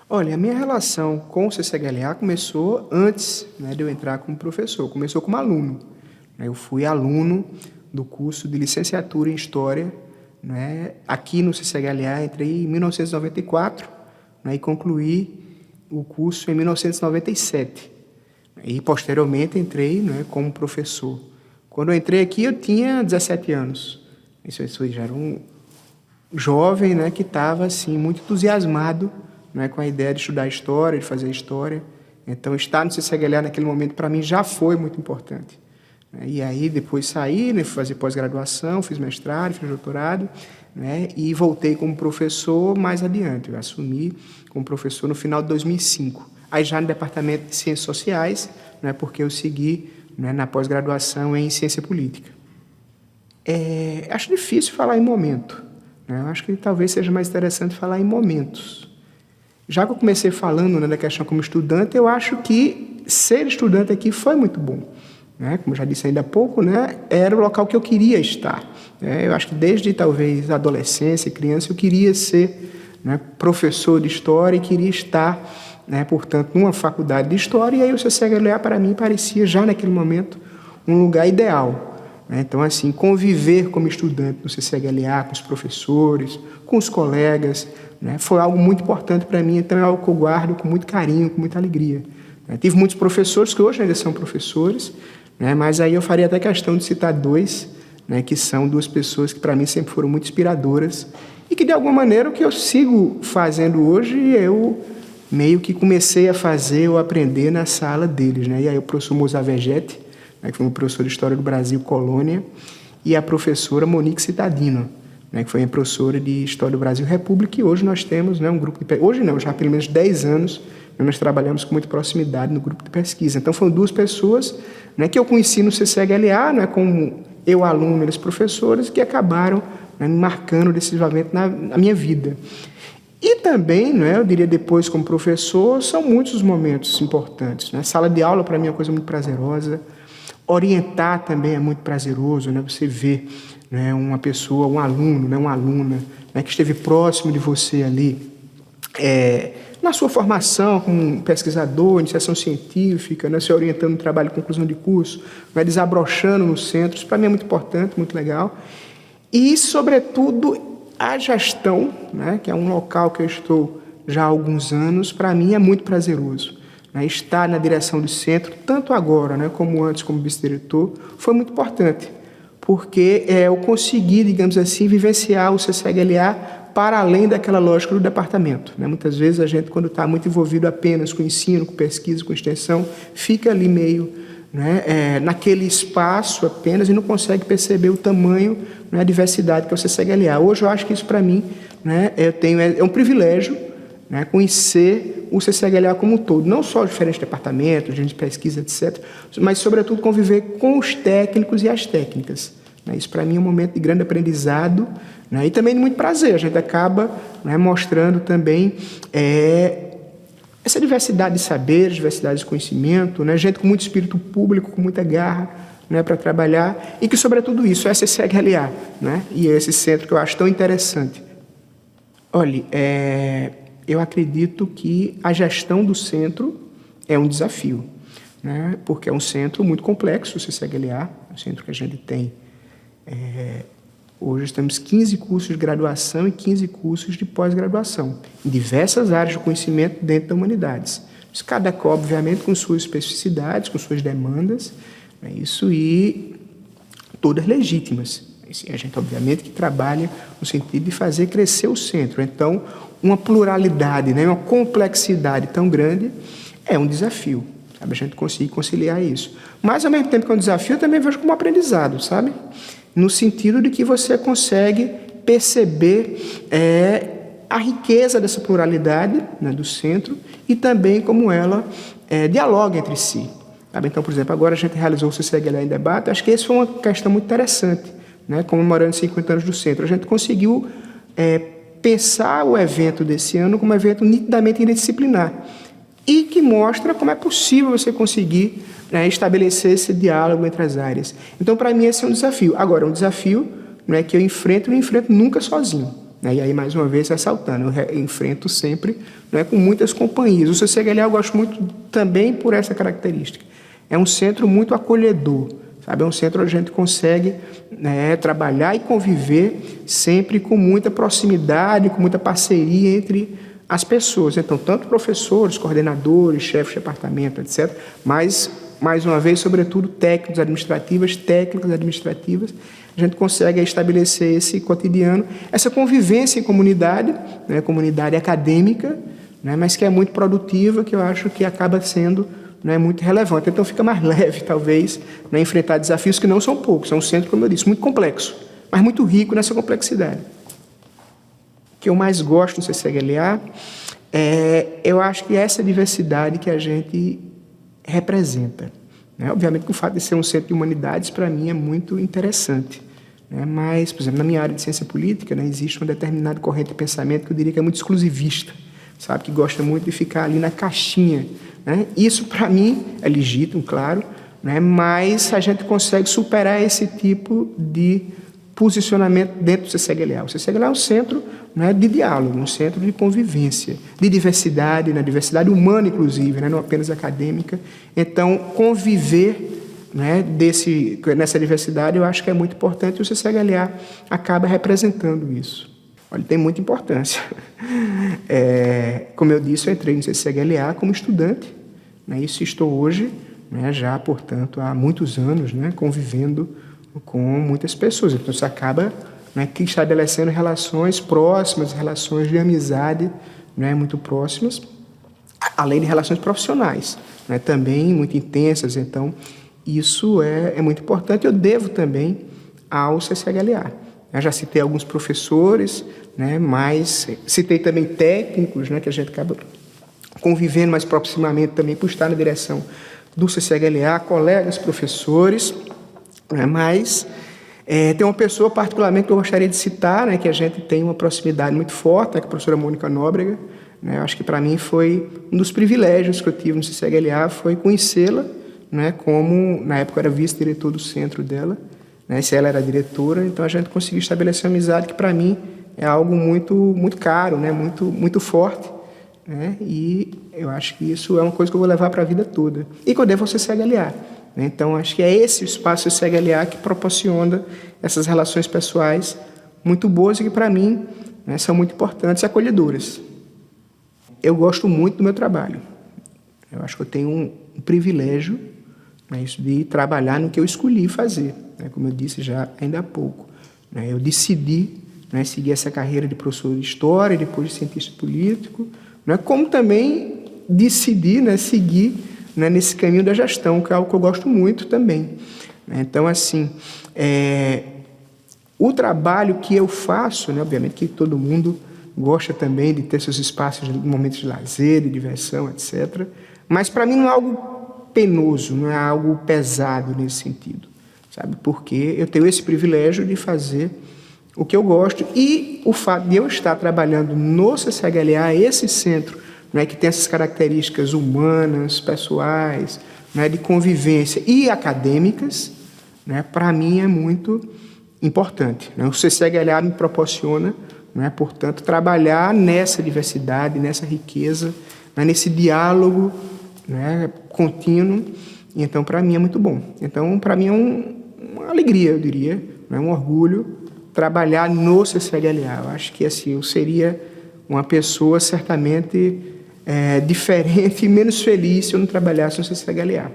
Olha, a minha relação com o CCHLA começou antes, né, de eu entrar como professor, começou como aluno. Eu fui aluno do curso de licenciatura em História, né, aqui no CCHLA, entrei em 1994, né, e concluí o curso em 1997. E, posteriormente, entrei, né, como professor. Quando eu entrei aqui, eu tinha 17 anos. Isso já era um jovem, né, que estava assim, muito entusiasmado, né, com a ideia de estudar História, de fazer História. Então, estar no CCHLA naquele momento, para mim, já foi muito importante. E aí, depois saí, né, fui fazer pós-graduação, fiz mestrado, fiz doutorado, né, e voltei como professor mais adiante. Eu assumi como professor no final de 2005. Aí já no Departamento de Ciências Sociais, né, porque eu segui, né, na pós-graduação em Ciência Política. Acho difícil falar em momento, né? Eu acho que talvez seja mais interessante falar em momentos. Já que eu comecei falando, né, da questão como estudante, eu acho que ser estudante aqui foi muito bom. Né? Como eu já disse ainda há pouco, né, era o local que eu queria estar. Eu acho que desde talvez a adolescência, criança, eu queria ser, né, professor de História e queria estar, né, portanto, numa faculdade de História, e aí o CCHLA, para mim, parecia já naquele momento um lugar ideal. Então, assim, conviver como estudante no CCHLA, com os professores, com os colegas, né, foi algo muito importante para mim, então é algo que eu guardo com muito carinho, com muita alegria. Tive muitos professores que hoje ainda são professores, né, mas aí eu faria até questão de citar dois, né, que são duas pessoas que para mim sempre foram muito inspiradoras e que de alguma maneira o que eu sigo fazendo hoje eu meio que comecei a fazer ou aprender na sala deles. Né? E aí o professor Mozart Vegetti, né, que foi um professor de História do Brasil, Colônia, e a professora Monique Citadino, né, que foi a professora de História do Brasil, República, e hoje nós temos, né, um grupo de... Hoje não, já há pelo menos 10 anos, nós trabalhamos com muita proximidade no grupo de pesquisa. Então, foram duas pessoas, né, que eu conheci no CCHLA, né, como eu aluno, eles professores, que acabaram, né, me marcando decisivamente na minha vida. E também, né, eu diria depois como professor, são muitos os momentos importantes. Né? Sala de aula, para mim, é uma coisa muito prazerosa. Orientar também é muito prazeroso, né? Você vê, né, uma pessoa, um aluno, né, uma aluna, né, que esteve próximo de você ali, na sua formação como pesquisador, iniciação científica, né, se orientando no trabalho de conclusão de curso, né, desabrochando nos centros, para mim é muito importante, muito legal. E, sobretudo, a gestão, né, que é um local que eu estou já há alguns anos, para mim é muito prazeroso. Né, estar na direção do centro, tanto agora, né, como antes como vice-diretor, foi muito importante, porque eu consegui, digamos assim, vivenciar o CCHLA para além daquela lógica do departamento. Né? Muitas vezes a gente, quando está muito envolvido apenas com ensino, com pesquisa, com extensão, fica ali meio, né, naquele espaço apenas e não consegue perceber o tamanho, né, a diversidade que é o CCHLA. Hoje eu acho que isso para mim, né, é um privilégio, né, conhecer o CCHLA como um todo, não só os diferentes departamentos, gente de pesquisa, etc., mas, sobretudo, conviver com os técnicos e as técnicas. Isso, para mim, é um momento de grande aprendizado, né, e também de muito prazer. A gente acaba, né, mostrando também essa diversidade de saberes, diversidade de conhecimento, né, gente com muito espírito público, com muita garra, né, para trabalhar, e que, sobretudo, isso é CCHLA, né, e é esse centro que eu acho tão interessante. Olha, eu acredito que a gestão do centro é um desafio, né, porque é um centro muito complexo, o CCHLA, um centro que a gente tem. Hoje temos 15 cursos de graduação e 15 cursos de pós-graduação, em diversas áreas de conhecimento dentro da humanidades. Cada qual, obviamente, com suas especificidades, com suas demandas, né, isso e todas legítimas. A gente, obviamente, que trabalha no sentido de fazer crescer o centro. Então, uma pluralidade, né, uma complexidade tão grande é um desafio, sabe? A gente conseguir conciliar isso. Mas, ao mesmo tempo que é um desafio, eu também vejo como um aprendizado, sabe? No sentido de que você consegue perceber a riqueza dessa pluralidade, né, do centro e também como ela dialoga entre si. Sabe? Então, por exemplo, agora a gente realizou o CCHLA em debate, acho que essa foi uma questão muito interessante, né, comemorando 50 anos do centro. A gente conseguiu pensar o evento desse ano como um evento nitidamente interdisciplinar e que mostra como é possível você conseguir, né, estabelecer esse diálogo entre as áreas. Então, para mim, esse é um desafio. Agora, um desafio, não é que eu enfrento, não enfrento nunca sozinho. E aí, mais uma vez, ressaltando, eu enfrento sempre, não é, com muitas companhias. O CCHLA eu gosto muito também por essa característica. É um centro muito acolhedor, sabe? É um centro onde a gente consegue, né, trabalhar e conviver sempre com muita proximidade, com muita parceria entre as pessoas. Então, tanto professores, coordenadores, chefes de departamento, etc., mas, mais uma vez, sobretudo, técnicos administrativas, técnicas administrativas, a gente consegue estabelecer esse cotidiano, essa convivência em comunidade, né, comunidade acadêmica, né, mas que é muito produtiva, que eu acho que acaba sendo, né, muito relevante. Então, fica mais leve, talvez, né, enfrentar desafios que não são poucos. É um centro, como eu disse, muito complexo, mas muito rico nessa complexidade. O que eu mais gosto no CCHLA eu acho que é essa diversidade que a gente representa. Né? Obviamente que o fato de ser um centro de humanidades, para mim, é muito interessante. Né? Mas, por exemplo, na minha área de ciência política, né, existe uma determinada corrente de pensamento que eu diria que é muito exclusivista, sabe? Que gosta muito de ficar ali na caixinha. Né? Isso, para mim, é legítimo, claro, né? Mas a gente consegue superar esse tipo de posicionamento dentro do CCHLA. O CCHLA é um centro, né, de diálogo, um centro de convivência, de diversidade, na diversidade humana, inclusive, né, não apenas acadêmica. Então, conviver, né, nessa diversidade, eu acho que é muito importante, e o CCHLA acaba representando isso. Olha, tem muita importância. Como eu disse, eu entrei no CCHLA como estudante, né, e estou hoje, né, já, portanto, há muitos anos, né, convivendo com muitas pessoas. Então, você acaba, né, estabelecendo relações próximas, relações de amizade, né, muito próximas, além de relações profissionais, né, também muito intensas. Então, isso é muito importante. Eu devo também ao CCHLA. Eu já citei alguns professores, né, mas citei também técnicos, né, que a gente acaba convivendo mais proximamente também por estar na direção do CCHLA, colegas professores. Mas tem uma pessoa particularmente que eu gostaria de citar, né, que a gente tem uma proximidade muito forte, né, que é a professora Mônica Nóbrega. Né, eu acho que para mim foi um dos privilégios que eu tive no CCHLA, foi conhecê-la, né, como na época eu era vice-diretor do centro dela, né, se ela era diretora, então a gente conseguiu estabelecer uma amizade que para mim é algo muito, muito caro, né, muito, muito forte, né, e eu acho que isso é uma coisa que eu vou levar para a vida toda. E que eu devo ao CCHLA. Então, acho que é esse o espaço CCHLA que proporciona essas relações pessoais muito boas e que, para mim, né, são muito importantes e acolhedoras. Eu gosto muito do meu trabalho. Eu acho que eu tenho um privilégio, né, isso de trabalhar no que eu escolhi fazer. Né, como eu disse já ainda há pouco. Né, eu decidi, né, seguir essa carreira de professor de História e depois de cientista político, né, como também decidi, né, seguir, né, nesse caminho da gestão, que é algo que eu gosto muito também. Então, assim, o trabalho que eu faço, né, obviamente que todo mundo gosta também de ter seus espaços de momentos de lazer, de diversão, etc. Mas, para mim, não é algo penoso, não é algo pesado nesse sentido, sabe? Porque eu tenho esse privilégio de fazer o que eu gosto e o fato de eu estar trabalhando no CCHLA, esse centro, né, que tem essas características humanas, pessoais, né, de convivência e acadêmicas, né, para mim é muito importante. Né? O CCHLA me proporciona, né, portanto, trabalhar nessa diversidade, nessa riqueza, né, nesse diálogo, né, contínuo. E, então, para mim é muito bom. Então, para mim é uma alegria, eu diria, né, um orgulho trabalhar no CCHLA. Eu acho que assim, eu seria uma pessoa certamente diferente e menos feliz se eu não trabalhasse no CCHLA.